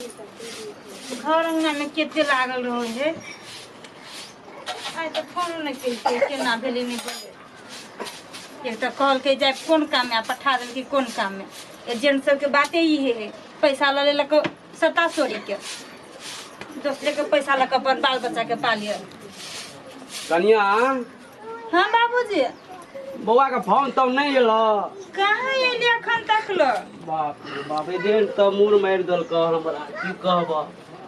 घर अंगना में केते लागल रहो है। आई तो फोन नहीं के केना भेले नहीं बोले। एक तो कॉल के जाए कौन काम में पठा दे कि कौन काम में एजेंट सब के बातें ही है। पैसा ले लक 27 के दूसरे के पैसा लक अपन बाल बच्चा के पालिए। कन्या हाँ बाबूजी बउआ का फोन तब नहीं एल कहाँ एलिए अखन तक लो। बाप रे बाप एजेंट तो मुर मार दल हमरा की कहब।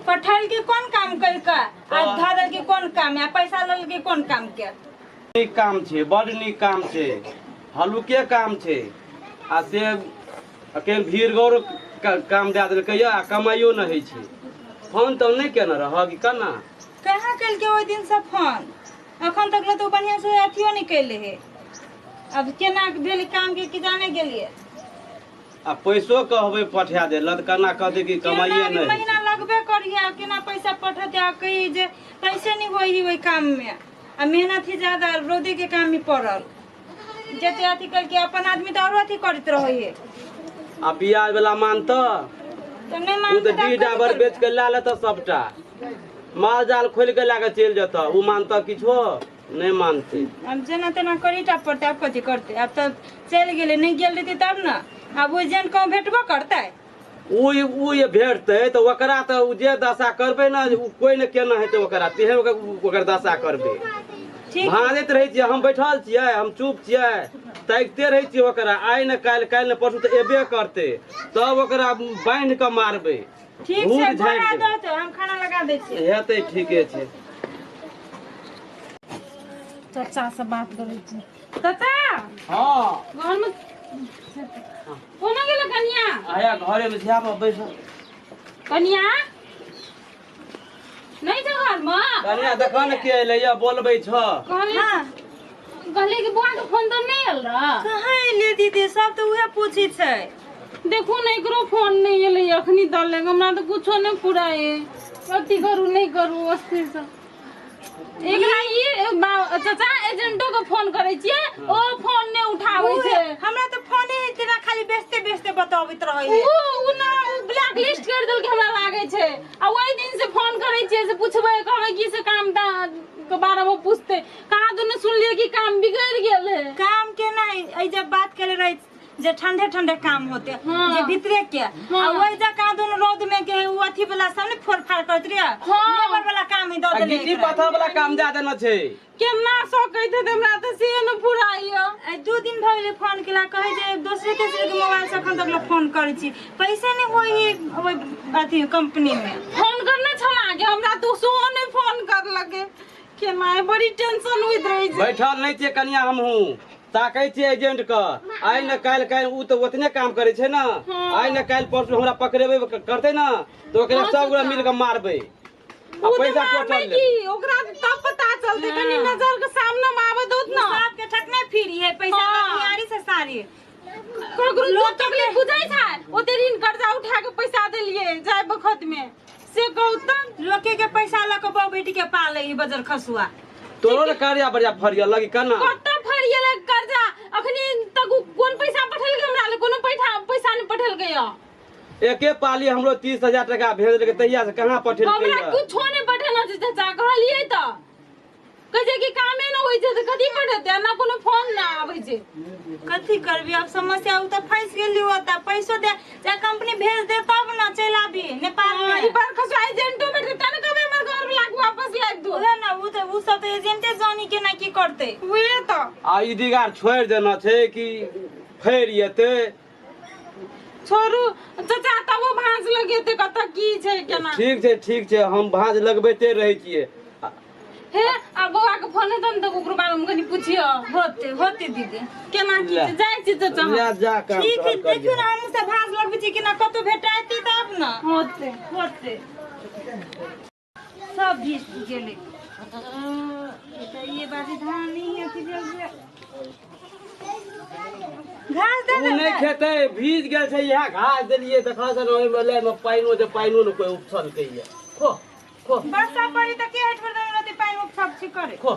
पठाल के कौन काम कर का आज धरल के कौन काम है पैसा लल के कौन काम के नीक काम छे बड़ नीक काम छे हलुके काम छे आ से अकेले भीड़ गौर काम दे देलकै आ कमाइयो न होइ छे। फोन तो नहीं केना रह कि कना कहाँ कल के ओइ दिन से फोन अखन तक तो बढ़िया से अथियो नहीं कैले है। अब केना भेल काम के कि जाने गेलिए आ पैसो कहबै पठा दे लत कना कहते कि कमाइए नहीं महीना लगबे करिए केना पैसा पठते आ कही जे पैसे नहीं होई ओइ काम में आ मेहनत ही ज्यादा रोदे के काम में पड़ल जते अथी कर के अपन आदमी तो और अथी करत रहे है। आ बियाज वाला मानता तो नहीं उ मानते तो डी डाबर बेच के ला लेता सबटा माल जाल खोल के लाके चल जाता उ मानता किछो नहीं मानते। अब जना तना करी टा पड़ते अब कथी करते अब तो चल गेले नहीं गेल रहती तब ना अब वो जन कहूँ भेटबो करते उ ये भेटते तो ओकरा तो जे दशा करबे ना कोई न केना हेते ओकरा तेहे ओकर दशा करबे। ठीक भागैत रहे छियै हम बैठल छियै हम चुप छियै ताकते रहे छियै ओकरा आइ न काल्हि न परसू तो एबे करते तब ओकरा बांध के मारबे। ठीक भूख से झाड़ि बना देबै। दो तो हम खाना लगा दे छी। हेतै ठीके छै। चाचा से बात करै छी। चाचा हां घर में कोना गेल कन्या आया घरे में झा पर बैठ कन्या नहीं जा घर में कन्या देखा न के एलैया बोलबै छ कहले हां कहले कि बुआ के फोन तो नहीं आल रहा कहां एले दीदी सब तो उहे पूछी छै देखो नहीं करो फोन नहीं एले अखनी दल हमरा तो कुछो नहीं पुराए अति करू नहीं करू अस्थिर से एकरा ई चाचा एजेंटो को फोन करे छिए ओ फोन ने उठाबै छै हमरा तो फोने इतना खाली बेचते बेचते बताबैत रहै है उ ना ब्लैक लिस्ट कर देल के हमरा लागे छै आ ओइ दिन से फोन करे छिए से पूछबै कहबै की से काम के बारे में पूछते कहाँ दुने सुनलिए कि काम बिगड़ गेल है काम के नहीं ए जब बात करे रहे जे ठंडे ठंडे काम होते जे भीतरे के आ ओइ जका दोनों रोड में के उ अथी वाला सामने फोड़ फाड़ करत रिया लेबर वाला काम ही द देले गिट्टी पत्थर वाला काम ज्यादा न छै केना सो कहते हमरा त से न पुराइयो ए 2 दिन भइले फोन केला कहे जे दूसरे तेसरे के मोबाइल से अखन तक फोन करै छी पैसे नहीं होई ओइ अथी कंपनी में फोन करने छला के हमरा तो सो ने फोन कर लगे केना बड़ी टेंशन होइत रही छै बैठल नहीं छियै कन्या हमहू ताकै छियै एजेंट का आइ न काल्हि उ तो ओतने काम करे छै ना आइ न काल्हि परसू हमरा पकड़ेबे करते ना तो ओकरा सब गोरा मिल के मारबे आ पैसा टोटल ले ओकरा तब पता चलते कनी नजर के सामने में आवे दोत ना सब के ठकने फिरी है पैसा यारी से सारी ककरो लोग तकलीफ बुझाई था ओते ऋण कर्जा उठा के पैसा देलिए जाय बखत में से गौतम लोके के पैसा ल के बौ बेटी के पाले ई बजर खसुआ तोरो कार्य बढ़िया फरिया लगी कना कत फरिया कर्जा अखनी तक कोन पैसा पठल के हमरा ले कोनो पैसा नहीं पठल के य एके पाली हमरो 30,000 टका भेज देलकै तहिया से कहां पठेल के हमरा कुछो नहीं पठल छै चाचा कहलिए त कहे कि कामे न होई छै त कथि पठते ना कोनो फोन ना आबै छै कथि करबी अब समस्या उ त फंस गेली होता पैसो दे जे कंपनी भेज दे तब ना चल आबी नेपाल में ई बार खसो एजेंटो में तन कबे हमर घर लाग वापस लाग दो है ना उ सब तो एजेंटे जानी के ना की करते उहे त आ ई दिगार छोड़ देना छै कि फेर येते छोरू चाचा तब वो भांज लगेते कत की छै केना ठीक छै हम भांज लगबैते रहे छियै हे आ बौआ के फोन दन त ओकरो बारे में कनी पूछियो होते दीदी केना की छै जाय छी चाचा ले जा काम ठीक है देखियो ना हम से भांज लगबै छी केना कतो भेटाइती तब ना होते सब भीज गेले त ये बाजी धान नहीं है कि घास दे उ नहीं खेते भीज गेल छै इहा घास देलिए देखा से ओइ वाले में पाइनो जे पाइनो न कोई उपसल कइया खो वर्षा पड़ी त के हट पर रहते पानी में सब छी करे खो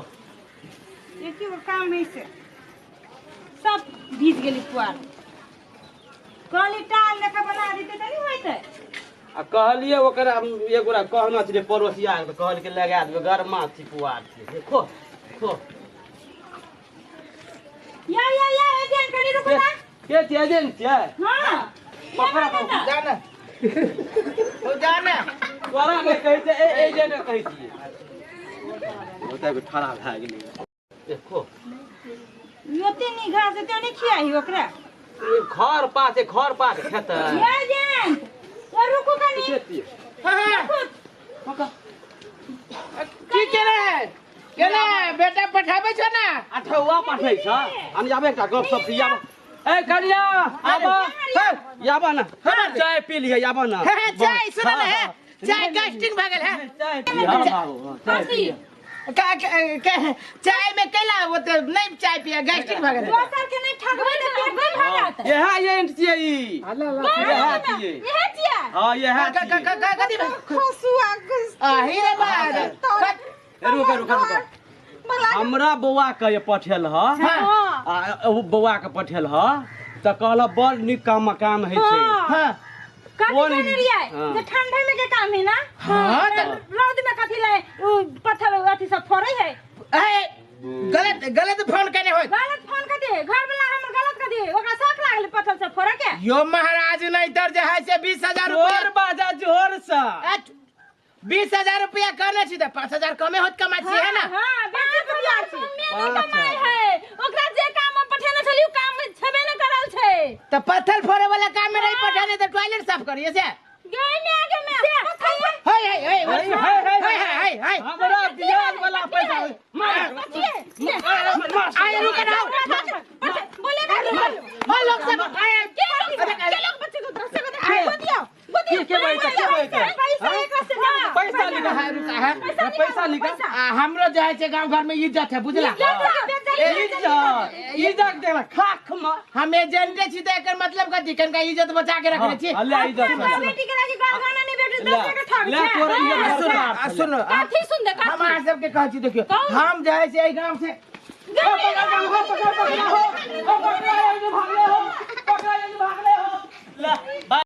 एक ही काम है से सब भीज गेली पुआर कहली टाल लेखा बना देते त नहीं होइते आ कहलिए ओकरा एगोरा कहना छे पड़ोसिया के कहल के लगा देबे गरमा चिपुआर छे खो खो या एजेंट कनी रुको ना के छे एजेंट छे हां पकड़ा तो जाना हो जाना तोरा के कहै छे एजेंट कहै छिए ओता के ठड़ा भ गेलै देखो योते नी घास ते नहीं खियाई ओकरा ये घर पास खेता एजेंट या रुको कनी हां की केना बेटा पठाबे छ ना अठौआ पाठै छ अनि आबे एकटा गप सब पिया ए करिया आबा याबा ना चाय पी लिया याबा ना चाय सुन ना है चाय गैस्ट्रिक भ गेल है चाय पिया बाबू चाय पिया चाय में कैला वो तो नहीं चाय पिया गैस्ट्रिक भ गेल दोसर के नहीं ठगबै त पेट भर जात यहा एजेंट छिए ई यहा छिए हां यहा कथि खसुआ आही रे बात रुक हमरा बौआ के ये पठेल ह आ ओ बौआ के पठेल ह त कहल बड़ निक काम है छै हां कौन रिया जे ठंडे में के काम है ना हां रौद में कथि ले पत्थर अथि सब फोड़ै है गलत फोन कने होय गलत फोन कथि घर वाला हमर गलत कथि ओकरा शौक लागल पत्थर से फोड़े के यो महाराज नहीं तर जे है से 20000 रुपया जोर बाजा जोर सा 20000 रुपया करने छी त 5000 कमे होत कमाई छी है ना हां बेसी रुपया छी मेहनत कमाई है ओकरा जे काम में पठेने छली उ काम में छबे न करल छै त पत्थर फोड़े वाला काम में नहीं पठाने त टॉयलेट साफ करिए से गई में आगे में हाय हमरा बियाह वाला पैसा आए रुक ना बोले हो लोग सब आए के लोग बच्चे को तरफ से दियो के पैसा पैसा एक से जा पैसा निकाल है रुका है पैसा निकाल हमरो जो है से गांव घर में इज्जत है बुझला इज्जत देला खाक म हम एजेंट छी त एकर मतलब कथि कनका इज्जत बचा के रखले छी अल्लाह इज्जत बेटी के लागी गाना नहीं बेटी दस के ठग ले तोरा इज्जत सुन काठी सुन दे हम अहाँ सबके कहै छी देखियो हम जो है से एहि गांव से पकड़ा